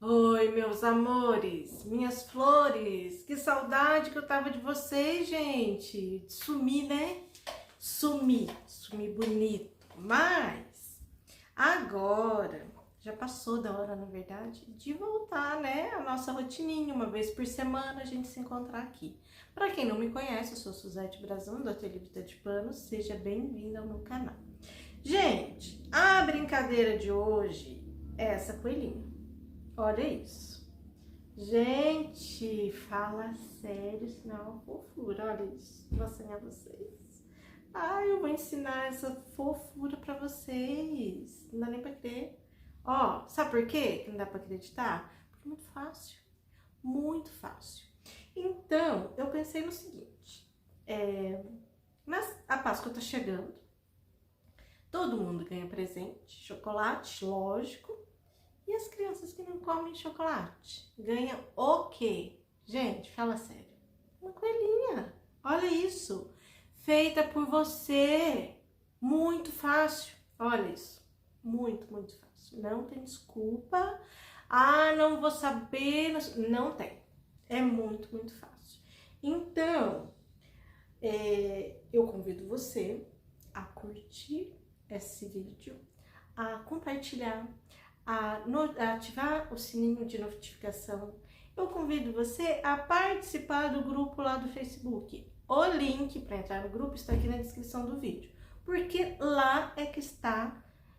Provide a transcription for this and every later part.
Oi, meus amores, minhas flores, que saudade que eu tava de vocês, gente. Sumi, né? Sumi bonito, mas agora já passou da hora, na verdade, de voltar, né? A nossa rotininha, uma vez por semana a gente se encontrar aqui. Para quem não me conhece, eu sou Suzete Brazão, do Ateliê Vida de Panos, seja bem-vinda ao meu canal. Gente, a brincadeira de hoje é essa coelhinha. Olha isso. Gente, fala sério, senão é uma fofura. Olha isso, vou ensinar vocês. Ai, eu vou ensinar essa fofura pra vocês. Não dá nem pra crer. Ó, sabe por quê que não dá pra acreditar? Porque é muito fácil. Muito fácil. Então, eu pensei no seguinte. A Páscoa tá chegando. Todo mundo ganha presente. Chocolate, lógico. E as crianças que não comem chocolate ganham o quê? Gente, fala sério. Uma coelhinha. Olha isso. Feita por você. Muito fácil. Olha isso. Muito, muito fácil. Não tem desculpa. Ah, não vou saber. Não tem. É muito, muito fácil. Então, eu convido você a curtir esse vídeo, a compartilhar, a ativar o sininho de notificação. Eu convido você a participar do grupo lá do Facebook. O link para entrar no grupo está aqui na descrição do vídeo, porque lá é que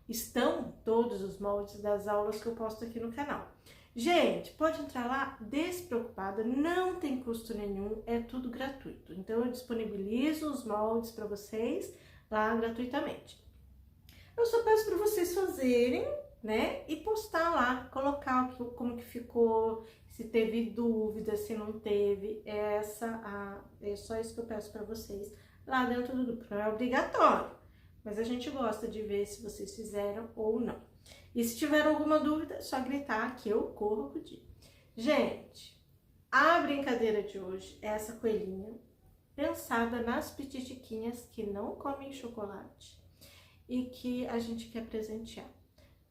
estão todos os moldes das aulas que eu posto aqui no canal. Gente, pode entrar lá despreocupada, não tem custo nenhum, é tudo gratuito. Então eu disponibilizo os moldes para vocês lá gratuitamente. Eu só peço para vocês fazerem, né, e postar lá, colocar como que ficou, se teve dúvida, se não teve, é só isso que eu peço para vocês lá dentro do grupo. Não é obrigatório, mas a gente gosta de ver se vocês fizeram ou não. E se tiver alguma dúvida, é só gritar que eu corro pro dia. Gente, a brincadeira de hoje é essa coelhinha pensada nas petitiquinhas que não comem chocolate e que a gente quer presentear.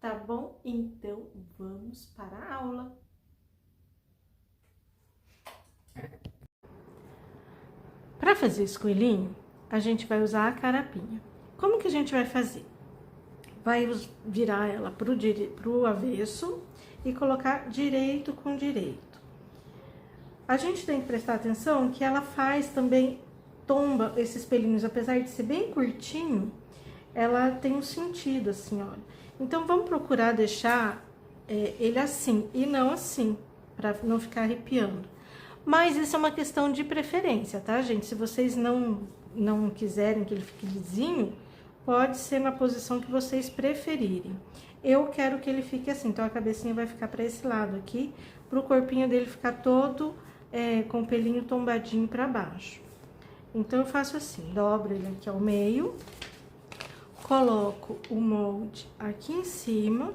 Tá bom? Então, vamos para a aula. Para fazer esse coelhinho, a gente vai usar a carapinha. Como que a gente vai fazer? Vai virar ela pro avesso e colocar direito com direito. A gente tem que prestar atenção que ela faz também, tomba esses pelinhos, apesar de ser bem curtinho, ela tem um sentido assim, olha. Então, vamos procurar deixar ele assim e não assim, para não ficar arrepiando. Mas isso é uma questão de preferência, tá, gente? Se vocês não quiserem que ele fique lisinho, pode ser na posição que vocês preferirem. Eu quero que ele fique assim, então a cabecinha vai ficar para esse lado aqui, para o corpinho dele ficar todo com o pelinho tombadinho para baixo. Então, eu faço assim, dobro ele aqui ao meio, coloco o molde aqui em cima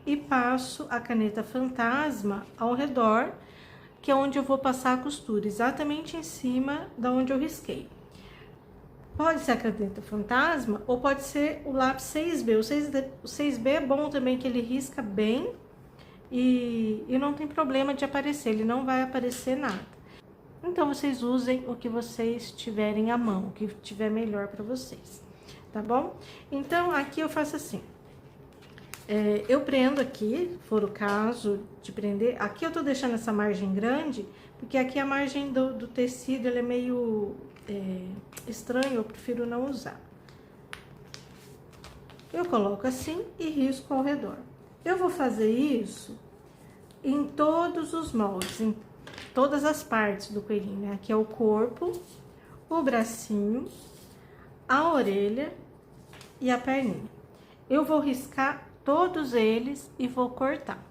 e passo a caneta fantasma ao redor, que é onde eu vou passar a costura, exatamente em cima da onde eu risquei. Pode ser a caneta fantasma ou pode ser o lápis 6B. O 6B é bom também, que ele risca bem e não tem problema de aparecer, ele não vai aparecer nada. Então, vocês usem o que vocês tiverem à mão, o que tiver melhor para vocês, tá bom? Então, aqui eu faço assim. Eu prendo aqui, for o caso de prender. Aqui eu tô deixando essa margem grande, porque aqui a margem do tecido, ele é meio estranho, eu prefiro não usar. Eu coloco assim e risco ao redor. Eu vou fazer isso em todos os moldes, em todas as partes do coelhinho, né? Aqui é o corpo, o bracinho, a orelha e a perninha. Eu vou riscar todos eles e vou cortar.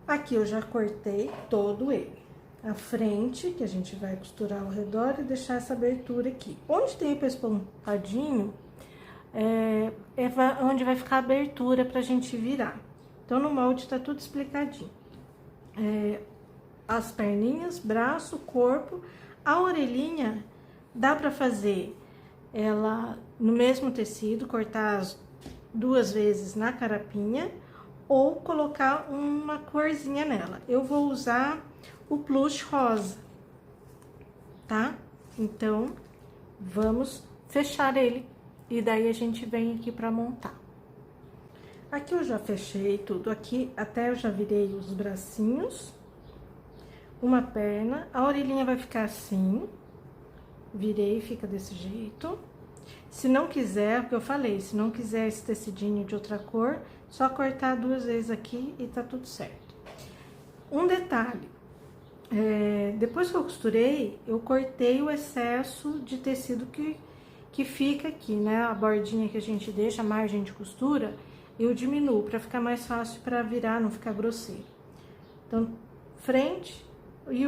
Aqui eu já cortei todo ele. A frente, que a gente vai costurar ao redor e deixar essa abertura aqui. Onde tem o pesponpadinho, é onde vai ficar a abertura pra gente virar. Então, no molde tá tudo explicadinho. As perninhas, braço, corpo, a orelhinha, dá pra fazer ela no mesmo tecido, cortar as 2 vezes na carapinha, ou colocar uma corzinha nela. Eu vou usar o plush rosa, tá? Então, vamos fechar ele e daí a gente vem aqui pra montar. Aqui eu já fechei tudo aqui, até eu já virei os bracinhos, uma perna, a orelhinha vai ficar assim, virei, fica desse jeito. Se não quiser, o que eu falei, se não quiser esse tecidinho de outra cor, só cortar 2 vezes aqui e tá tudo certo. Um detalhe, depois que eu costurei, eu cortei o excesso de tecido que fica aqui, né? A bordinha que a gente deixa, a margem de costura, eu diminuo pra ficar mais fácil pra virar, não ficar grosseiro. Então, frente e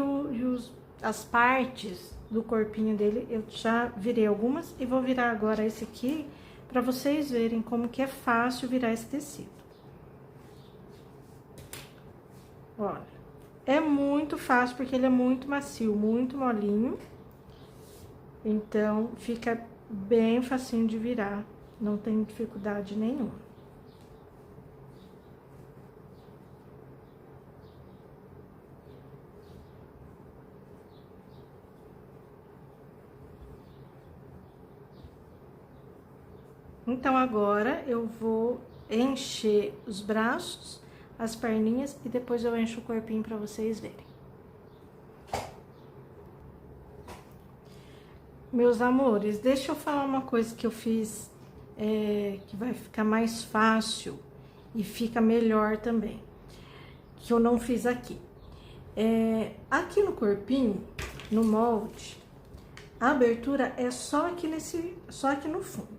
as partes do corpinho dele, eu já virei algumas e vou virar agora esse aqui pra vocês verem como que é fácil virar esse tecido. Olha, é muito fácil porque ele é muito macio, muito molinho. Então, fica bem facinho de virar, não tem dificuldade nenhuma. Então, agora, eu vou encher os braços, as perninhas, e depois eu encho o corpinho pra vocês verem. Meus amores, deixa eu falar uma coisa que eu fiz, que vai ficar mais fácil e fica melhor também, que eu não fiz aqui. Aqui no corpinho, no molde, a abertura é só aqui no fundo,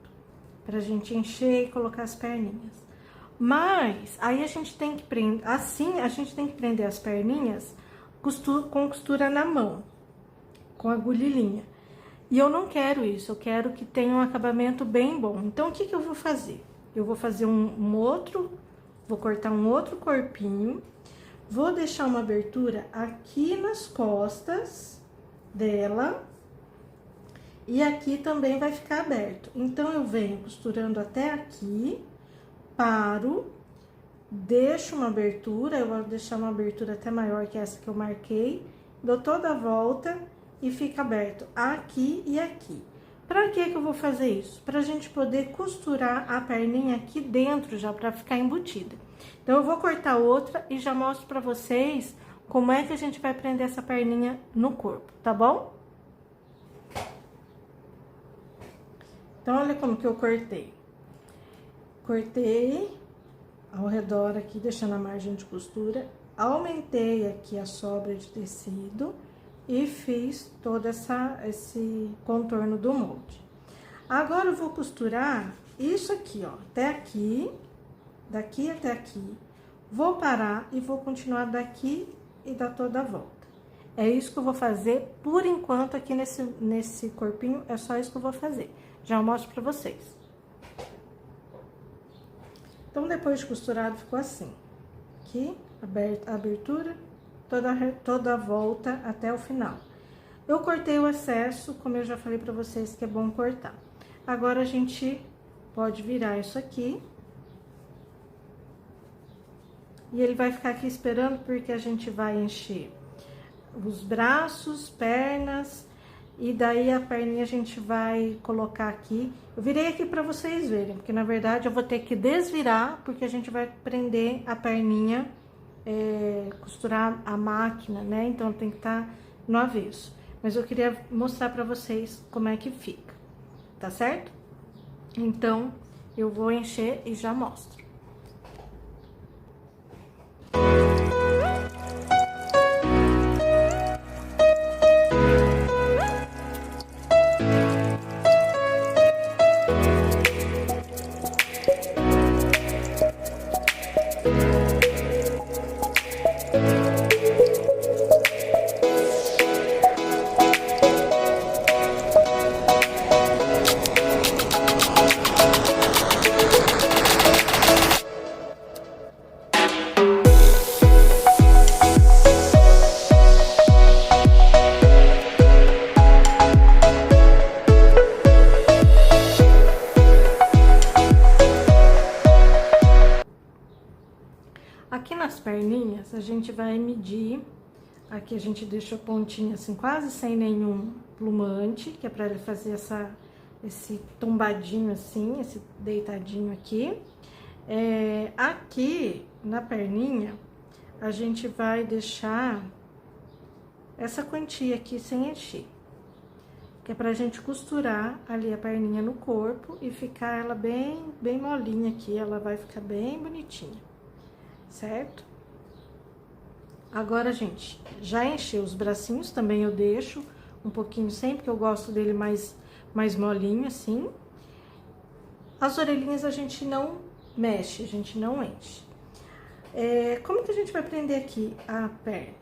pra gente encher e colocar as perninhas. Mas, aí a gente tem que prender, assim, a gente tem que prender as perninhas com costura na mão, com agulha e linha. E eu não quero isso, eu quero que tenha um acabamento bem bom. Então, o que eu vou fazer? Eu vou fazer vou cortar um outro corpinho, vou deixar uma abertura aqui nas costas dela, e aqui também vai ficar aberto. Então, eu venho costurando até aqui, paro, deixo uma abertura, eu vou deixar uma abertura até maior que essa que eu marquei, dou toda a volta e fica aberto aqui e aqui. Pra que eu vou fazer isso? Pra gente poder costurar a perninha aqui dentro já, pra ficar embutida. Então, eu vou cortar outra e já mostro pra vocês como é que a gente vai prender essa perninha no corpo, tá bom? Então, olha como que eu cortei. Cortei ao redor aqui, deixando a margem de costura. Aumentei aqui a sobra de tecido e fiz todo esse contorno do molde. Agora, eu vou costurar isso aqui, ó, até aqui, daqui até aqui. Vou parar e vou continuar daqui e dar toda a volta. É isso que eu vou fazer por enquanto aqui nesse corpinho, é só isso que eu vou fazer. Já mostro pra vocês. Então, depois de costurado, ficou assim. Aqui, a abertura, toda a volta até o final. Eu cortei o excesso, como eu já falei pra vocês que é bom cortar. Agora, a gente pode virar isso aqui. E ele vai ficar aqui esperando, porque a gente vai encher os braços, pernas, e daí a perninha a gente vai colocar aqui. Eu virei aqui pra vocês verem, porque na verdade eu vou ter que desvirar, porque a gente vai prender a perninha, costurar a máquina, né? Então tem que estar no avesso. Mas eu queria mostrar pra vocês como é que fica, tá certo? Então, eu vou encher e já mostro. Aqui nas perninhas, a gente vai medir. Aqui a gente deixa a pontinha assim, quase sem nenhum plumante, que é pra ele fazer esse tombadinho assim, esse deitadinho aqui. Aqui na perninha, a gente vai deixar essa quantia aqui sem encher. Que é pra gente costurar ali a perninha no corpo e ficar ela bem molinha aqui, ela vai ficar bem bonitinha, certo? Agora, gente, já encheu os bracinhos, também eu deixo um pouquinho sempre, que eu gosto dele mais molinho, assim. As orelhinhas a gente não mexe, a gente não enche. Como que a gente vai prender aqui a perna?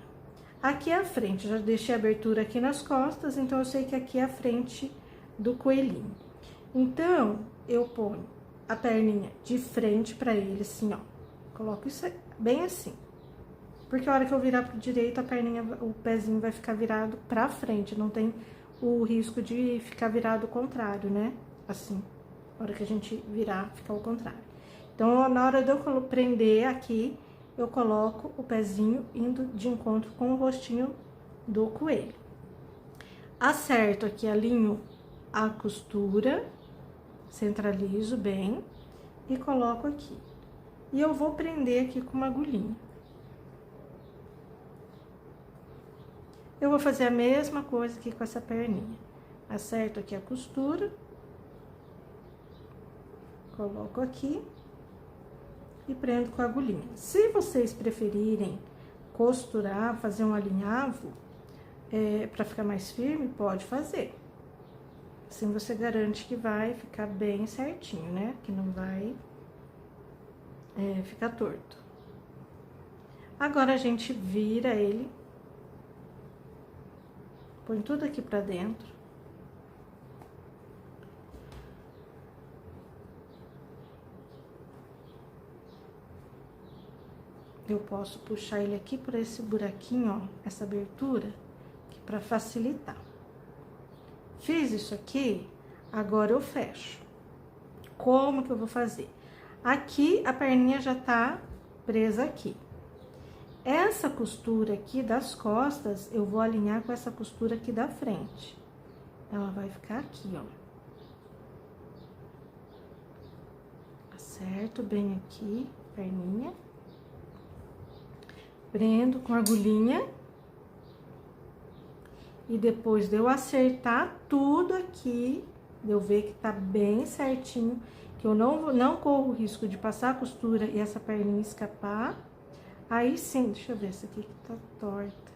Aqui é a frente, eu já deixei a abertura aqui nas costas, então eu sei que aqui é a frente do coelhinho. Então, eu ponho a perninha de frente pra ele, assim, ó. Coloco isso bem assim. Porque a hora que eu virar pro direito, a perninha, o pezinho vai ficar virado pra frente, não tem o risco de ficar virado ao contrário, né? Assim, a hora que a gente virar, fica ao contrário. Então, na hora de eu prender aqui, eu coloco o pezinho indo de encontro com o rostinho do coelho. Acerto aqui, alinho a costura, centralizo bem e coloco aqui. E eu vou prender aqui com uma agulhinha. Eu vou fazer a mesma coisa aqui com essa perninha. Acerto aqui a costura. Coloco aqui. E prendo com a agulhinha. Se vocês preferirem costurar, fazer um alinhavo, pra ficar mais firme, pode fazer. Assim você garante que vai ficar bem certinho, né? Que não vai ficar torto. Agora, a gente vira ele. Põe tudo aqui pra dentro. Eu posso puxar ele aqui por esse buraquinho, ó, essa abertura, aqui pra facilitar. Fiz isso aqui, agora eu fecho. Como que eu vou fazer? Aqui, a perninha já tá presa aqui. Essa costura aqui das costas, eu vou alinhar com essa costura aqui da frente. Ela vai ficar aqui, ó. Acerto bem aqui, perninha. Prendo com a agulhinha. E depois de eu acertar tudo aqui, de eu ver que tá bem certinho, que eu não corro o risco de passar a costura e essa perninha escapar, aí sim, deixa eu ver, essa aqui que tá torta.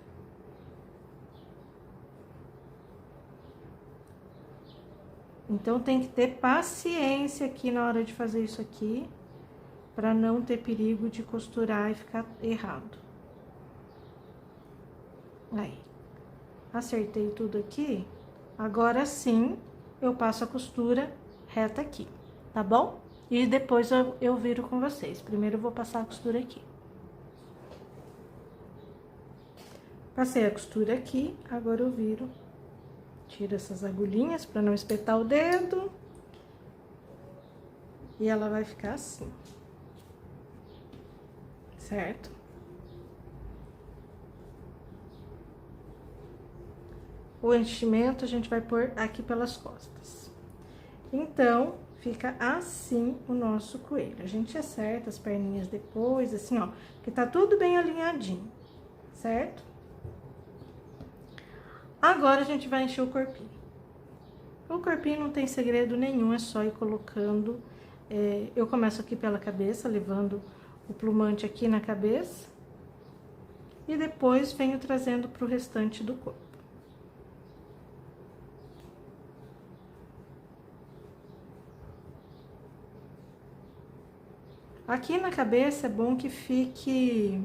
Então, tem que ter paciência aqui na hora de fazer isso aqui, pra não ter perigo de costurar e ficar errado. Aí. Acertei tudo aqui, agora sim eu passo a costura reta aqui, tá bom? E depois eu viro com vocês. Primeiro eu vou passar a costura aqui. Passei a costura aqui, agora eu viro. Tiro essas agulhinhas pra não espetar o dedo. E ela vai ficar assim. Certo? O enchimento a gente vai pôr aqui pelas costas. Então, fica assim o nosso coelho. A gente acerta as perninhas depois, assim, ó, que tá tudo bem alinhadinho, certo? Agora, a gente vai encher o corpinho. O corpinho não tem segredo nenhum, é só ir colocando... eu começo aqui pela cabeça, levando o plumante aqui na cabeça. E depois, venho trazendo pro restante do corpo. Aqui na cabeça é bom que fique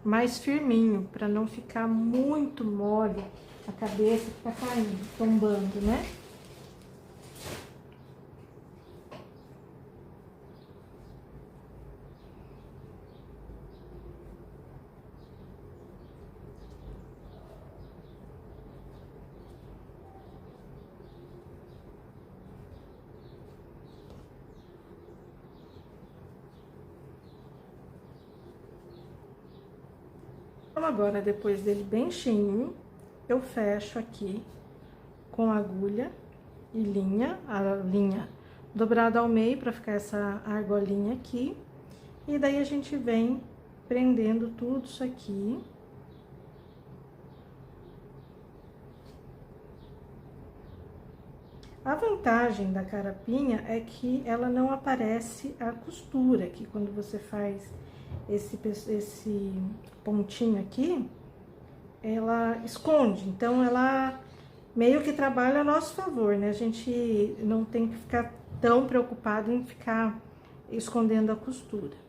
mais firminho, para não ficar muito mole a cabeça, ficar caindo, tombando, né? Então, agora, depois dele bem cheinho, eu fecho aqui com agulha e linha, a linha dobrada ao meio para ficar essa argolinha aqui. E daí a gente vem prendendo tudo isso aqui. A vantagem da carapinha é que ela não aparece a costura, que quando você faz esse pontinho aqui, ela esconde, então ela meio que trabalha a nosso favor, né? A gente não tem que ficar tão preocupado em ficar escondendo a costura.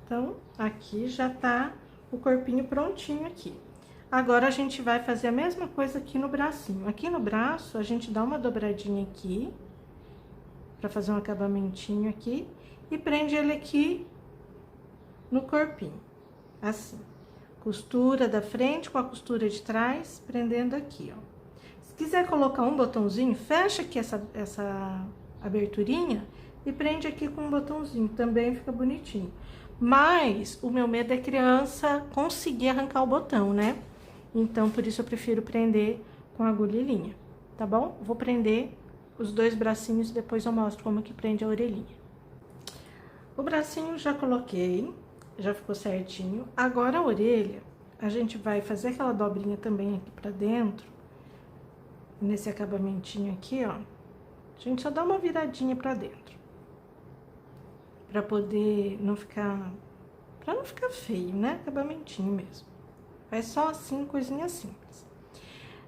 Então, aqui já tá o corpinho prontinho aqui. Agora, a gente vai fazer a mesma coisa aqui no bracinho. Aqui no braço, a gente dá uma dobradinha aqui, pra fazer um acabamentinho aqui, e prende ele aqui no corpinho, assim. Costura da frente com a costura de trás, prendendo aqui, ó. Se quiser colocar um botãozinho, fecha aqui essa aberturinha e prende aqui com um botãozinho, também fica bonitinho. Mas o meu medo é criança conseguir arrancar o botão, né? Então, por isso eu prefiro prender com agulha e linha, tá bom? Vou prender os dois bracinhos e depois eu mostro como que prende a orelhinha. O bracinho já coloquei, já ficou certinho. Agora a orelha, a gente vai fazer aquela dobrinha também aqui pra dentro, nesse acabamentinho aqui, ó. A gente só dá uma viradinha pra dentro. Pra poder não ficar... Pra não ficar feio, né? Acabamentinho mesmo. Faz só assim, coisinha simples.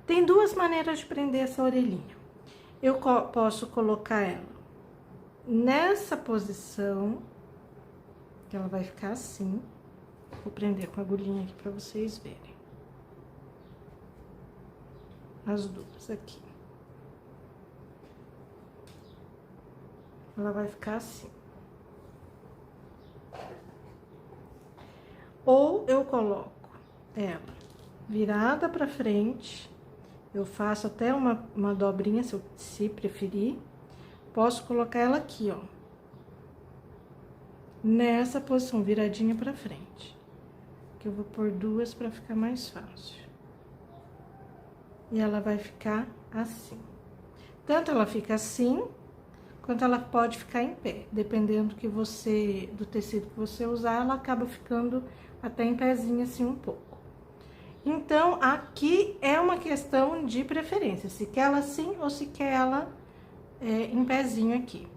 Tem duas maneiras de prender essa orelhinha. Eu posso colocar ela nessa posição, que ela vai ficar assim. Vou prender com a agulhinha aqui pra vocês verem. As duas aqui. Ela vai ficar assim. Ou eu coloco ela virada pra frente, eu faço até uma dobrinha, se preferir. Posso colocar ela aqui, ó, nessa posição, viradinha pra frente. Que eu vou pôr duas pra ficar mais fácil. E ela vai ficar assim. Tanto ela fica assim, quanto ela pode ficar em pé. Dependendo do tecido que você usar, ela acaba ficando até em pezinho assim um pouco. Então, aqui é uma questão de preferência, se quer ela assim ou se quer ela em pezinho aqui.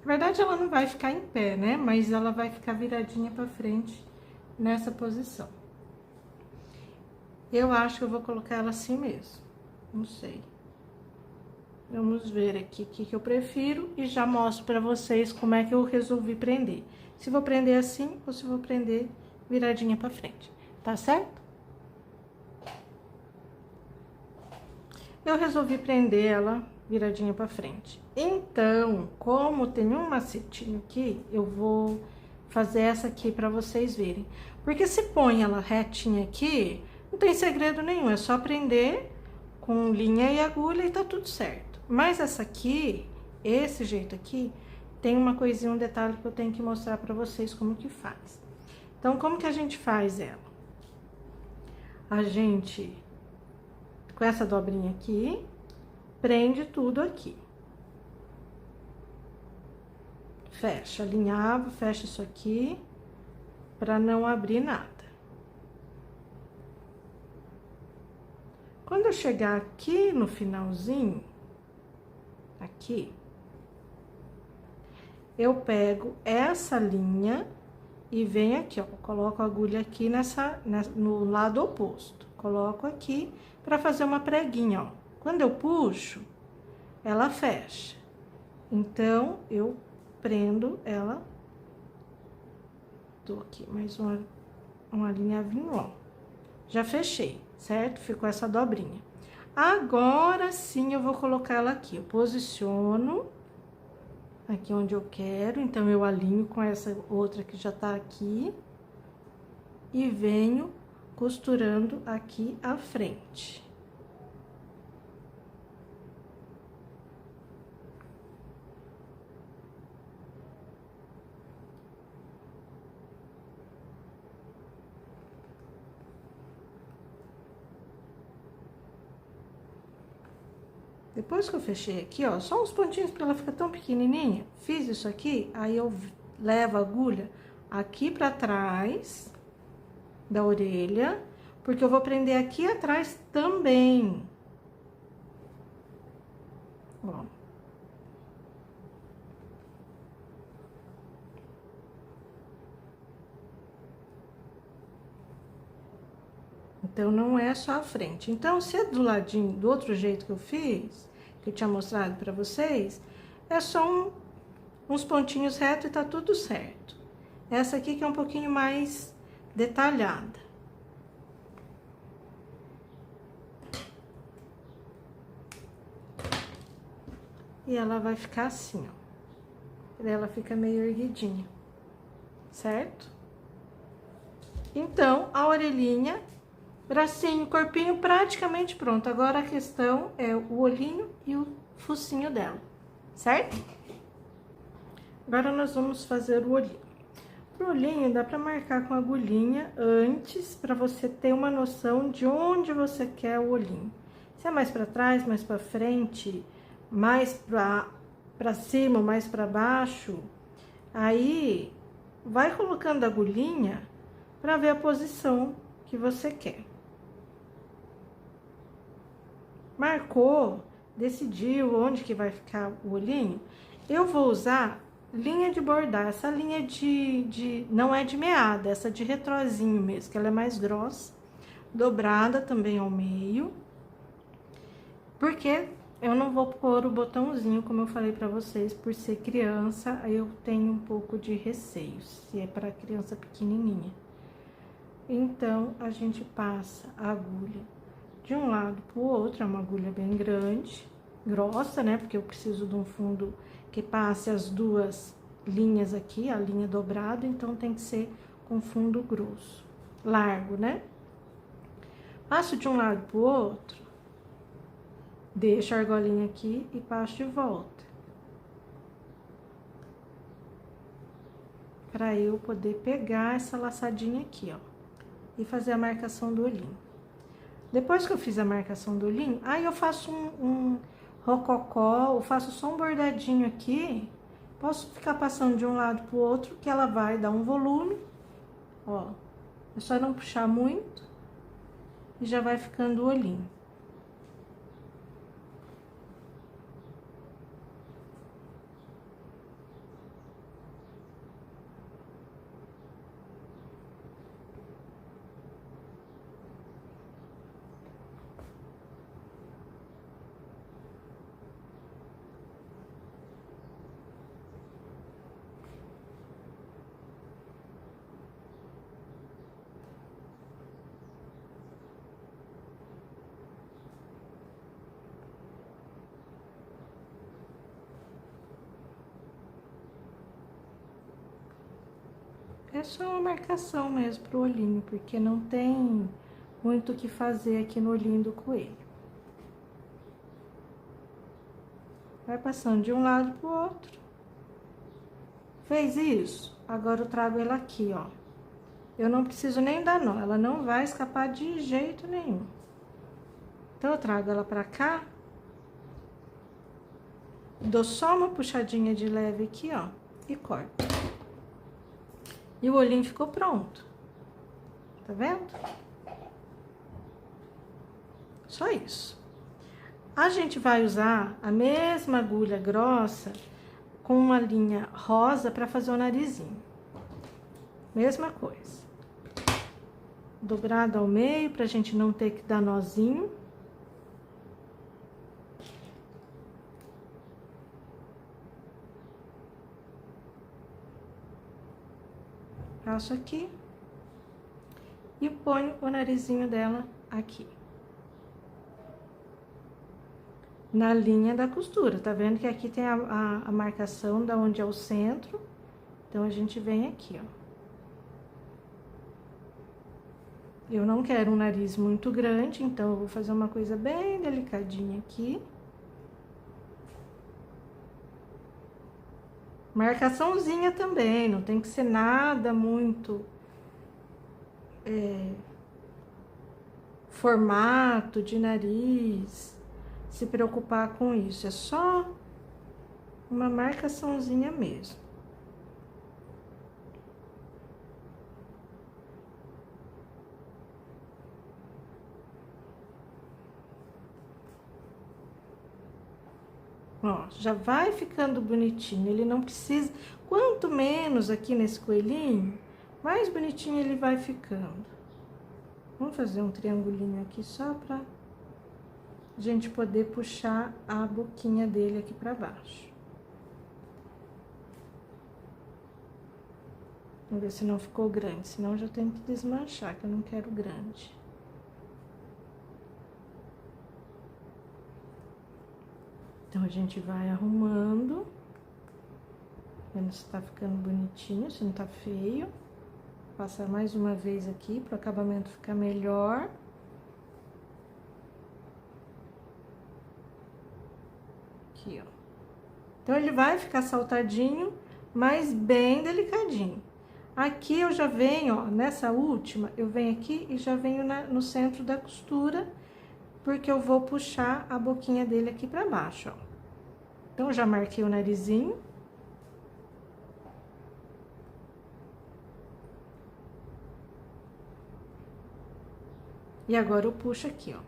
Na verdade, ela não vai ficar em pé, né? Mas ela vai ficar viradinha pra frente nessa posição. Eu acho que eu vou colocar ela assim mesmo, não sei. Vamos ver aqui o que eu prefiro e já mostro pra vocês como é que eu resolvi prender. Se vou prender assim ou se vou prender viradinha pra frente, tá certo? Eu resolvi prender ela viradinha pra frente. Então, como tem um macetinho aqui, eu vou fazer essa aqui pra vocês verem. Porque se põe ela retinha aqui, não tem segredo nenhum, é só prender com linha e agulha e tá tudo certo. Mas essa aqui, esse jeito aqui, tem uma coisinha, um detalhe que eu tenho que mostrar pra vocês como que faz. Então, como que a gente faz ela? A gente, com essa dobrinha aqui, prende tudo aqui. Fecha, alinhava, fecha isso aqui, pra não abrir nada. Quando eu chegar aqui no finalzinho, aqui, eu pego essa linha e venho aqui, ó, coloco a agulha aqui no lado oposto. Coloco aqui pra fazer uma preguinha, ó. Quando eu puxo, ela fecha. Então, eu prendo ela. Tô aqui mais uma linhavinha, ó. Já fechei, certo? Ficou essa dobrinha. Agora sim, eu vou colocar ela aqui. Eu posiciono aqui onde eu quero. Então, eu alinho com essa outra que já tá aqui. E venho costurando aqui à frente. Depois que eu fechei aqui, ó, só uns pontinhos pra ela ficar tão pequenininha, fiz isso aqui, aí eu levo a agulha aqui pra trás da orelha, porque eu vou prender aqui atrás também. Ó. Então, não é só a frente. Então, se é do ladinho, do outro jeito que eu fiz, que eu tinha mostrado pra vocês, é só uns pontinhos retos e tá tudo certo. Essa aqui que é um pouquinho mais detalhada. E ela vai ficar assim, ó. Ela fica meio erguidinha, certo? Então, a orelhinha, bracinho, corpinho praticamente pronto. Agora a questão é o olhinho e o focinho dela, certo? Agora nós vamos fazer o olhinho. Pro olhinho dá pra marcar com a agulhinha antes, pra você ter uma noção de onde você quer o olhinho. Se é mais pra trás, mais pra frente, mais pra cima, mais pra baixo, aí vai colocando a agulhinha pra ver a posição que você quer. Marcou, decidiu onde que vai ficar o olhinho, eu vou usar linha de bordar, essa linha não é de meada, essa de retrozinho mesmo, que ela é mais grossa, dobrada também ao meio, porque eu não vou pôr o botãozinho, como eu falei pra vocês, por ser criança, aí eu tenho um pouco de receio, se é para criança pequenininha. Então, a gente passa a agulha de um lado pro outro, é uma agulha bem grande, grossa, né? Porque eu preciso de um fundo que passe as duas linhas aqui, a linha dobrada, então tem que ser com fundo grosso, largo, né? Passo de um lado pro outro, deixo a argolinha aqui e passo de volta. Pra eu poder pegar essa laçadinha aqui, ó, e fazer a marcação do olhinho. Depois que eu fiz a marcação do olhinho, aí eu faço um rococó, eu faço só um bordadinho aqui. Posso ficar passando de um lado pro outro, que ela vai dar um volume, ó. É só não puxar muito e já vai ficando o olhinho. É só uma marcação mesmo pro olhinho, porque não tem muito o que fazer aqui no olhinho do coelho. Vai passando de um lado pro outro. Fez isso? Agora eu trago ela aqui, ó. Eu não preciso nem dar nó, ela não vai escapar de jeito nenhum. Então, eu trago ela pra cá. Dou só uma puxadinha de leve aqui, ó, e corto. E o olhinho ficou pronto. Tá vendo? Só isso. A gente vai usar a mesma agulha grossa com uma linha rosa pra fazer o narizinho. Mesma coisa. Dobrado ao meio pra gente não ter que dar nozinho. Passo aqui e ponho o narizinho dela aqui. Na linha da costura, tá vendo que aqui tem a marcação da onde é o centro, então a gente vem aqui, ó. Eu não quero um nariz muito grande, então eu vou fazer uma coisa bem delicadinha aqui. Marcaçãozinha também, não tem que ser nada muito formato de nariz, se preocupar com isso, é só uma marcaçãozinha mesmo. Ó, já vai ficando bonitinho, ele não precisa... Quanto menos aqui nesse coelhinho, mais bonitinho ele vai ficando. Vamos fazer um triangulinho aqui só pra gente poder puxar a boquinha dele aqui pra baixo. Vamos ver se não ficou grande, senão eu já tenho que desmanchar, que eu não quero grande. Então, a gente vai arrumando, vendo se tá ficando bonitinho, se não tá feio. Passar mais uma vez aqui, para o acabamento ficar melhor. Aqui, ó. Então, ele vai ficar saltadinho, mas bem delicadinho. Aqui eu já venho, ó, nessa última, eu venho aqui e já venho no centro da costura, porque eu vou puxar a boquinha dele aqui pra baixo, ó. Então, eu já marquei o narizinho. E agora eu puxo aqui, ó.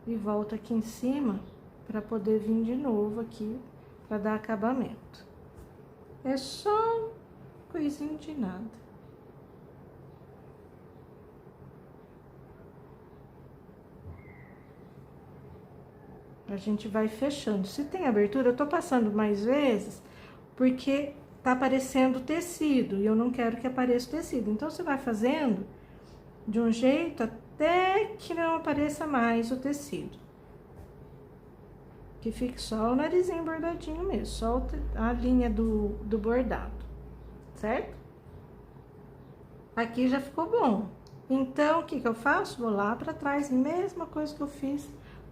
E volto aqui em cima, pra poder vir de novo aqui, pra dar acabamento. É só coisinha de nada. A gente vai fechando. Se tem abertura, eu tô passando mais vezes, porque tá aparecendo tecido, e eu não quero que apareça o tecido. Então, você vai fazendo de um jeito até que não apareça mais o tecido. Que fique só o narizinho bordadinho mesmo, só a linha do bordado, certo? Aqui já ficou bom. Então, o que que eu faço? Vou lá pra trás, mesma coisa que eu fiz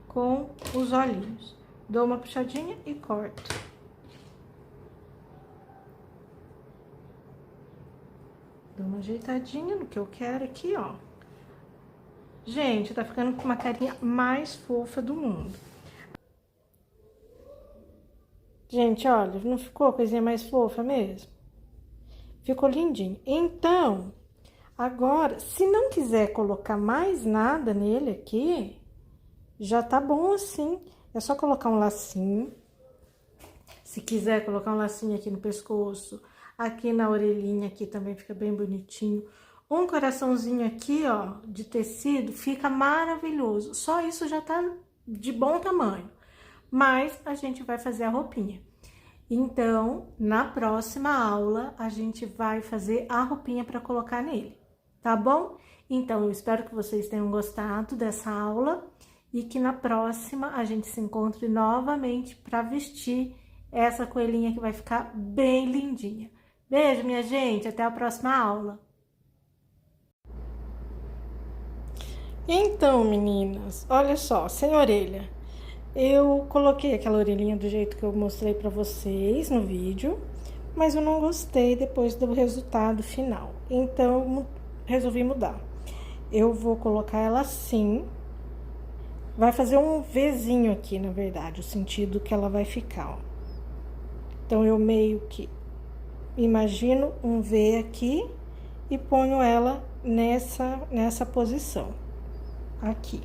com os olhinhos. Dou uma puxadinha e corto. Dou uma ajeitadinha no que eu quero aqui, ó. Gente, tá ficando com uma carinha mais fofa do mundo. Gente, olha, não ficou a coisinha mais fofa mesmo? Ficou lindinho. Então, agora, se não quiser colocar mais nada nele aqui, já tá bom assim. É só colocar um lacinho. Se quiser colocar um lacinho aqui no pescoço, aqui na orelhinha, aqui também fica bem bonitinho. Um coraçãozinho aqui, ó, de tecido, fica maravilhoso. Só isso já tá de bom tamanho. Mas a gente vai fazer a roupinha. Então, na próxima aula, a gente vai fazer a roupinha para colocar nele, tá bom? Então, eu espero que vocês tenham gostado dessa aula e que na próxima a gente se encontre novamente para vestir essa coelhinha que vai ficar bem lindinha. Beijo, minha gente, até a próxima aula. Então, meninas, olha só, sem orelha. Eu coloquei aquela orelhinha do jeito que eu mostrei pra vocês no vídeo, mas eu não gostei depois do resultado final. Então, resolvi mudar. Eu vou colocar ela assim. Vai fazer um Vzinho aqui, na verdade, o sentido que ela vai ficar, ó. Então, eu meio que imagino um V aqui e ponho ela nessa posição, aqui.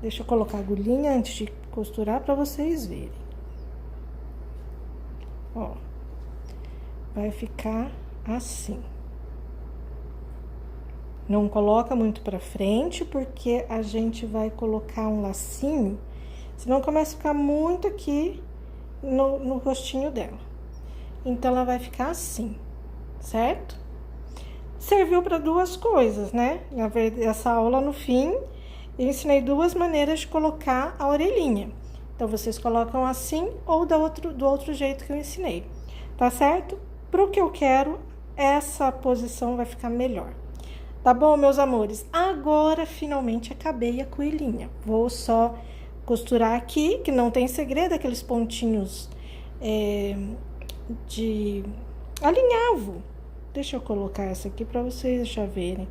Deixa eu colocar a agulhinha antes de costurar pra vocês verem. Ó, vai ficar assim. Não coloca muito pra frente, porque a gente vai colocar um lacinho, senão começa a ficar muito aqui no rostinho dela. Então, ela vai ficar assim, certo? Serviu para duas coisas, né? Na verdade, essa aula, no fim, eu ensinei duas maneiras de colocar a orelhinha. Então, vocês colocam assim ou do outro jeito que eu ensinei, tá certo? Pro que eu quero, essa posição vai ficar melhor. Tá bom, meus amores? Agora, finalmente, acabei a coelhinha. Vou só costurar aqui, que não tem segredo, aqueles pontinhos de alinhavo. Deixa eu colocar essa aqui pra vocês já verem.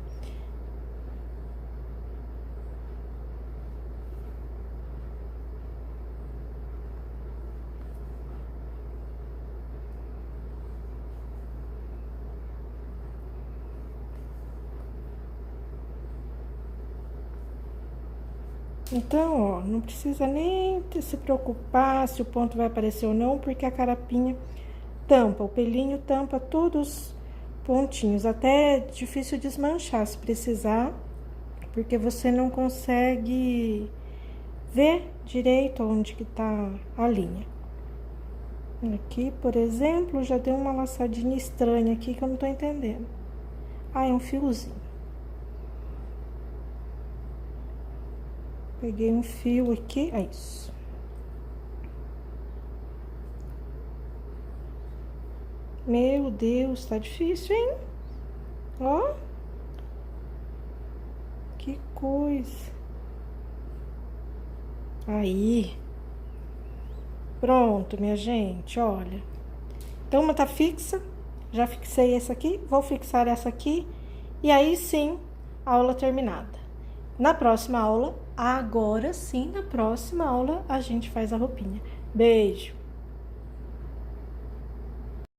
Então, ó, não precisa nem se preocupar se o ponto vai aparecer ou não, porque a carapinha tampa, o pelinho tampa todos os pontinhos. Até é difícil desmanchar se precisar, porque você não consegue ver direito onde que tá a linha. Aqui, por exemplo, já deu uma laçadinha estranha aqui que eu não tô entendendo. Ah, é um fiozinho. Peguei um fio aqui, é isso. Meu Deus, tá difícil, hein? Ó. Que coisa. Aí. Pronto, minha gente, olha. Então, uma tá fixa. Já fixei essa aqui. Vou fixar essa aqui. E aí, sim, aula terminada. Na próxima aula, agora sim, na próxima aula, a gente faz a roupinha. Beijo!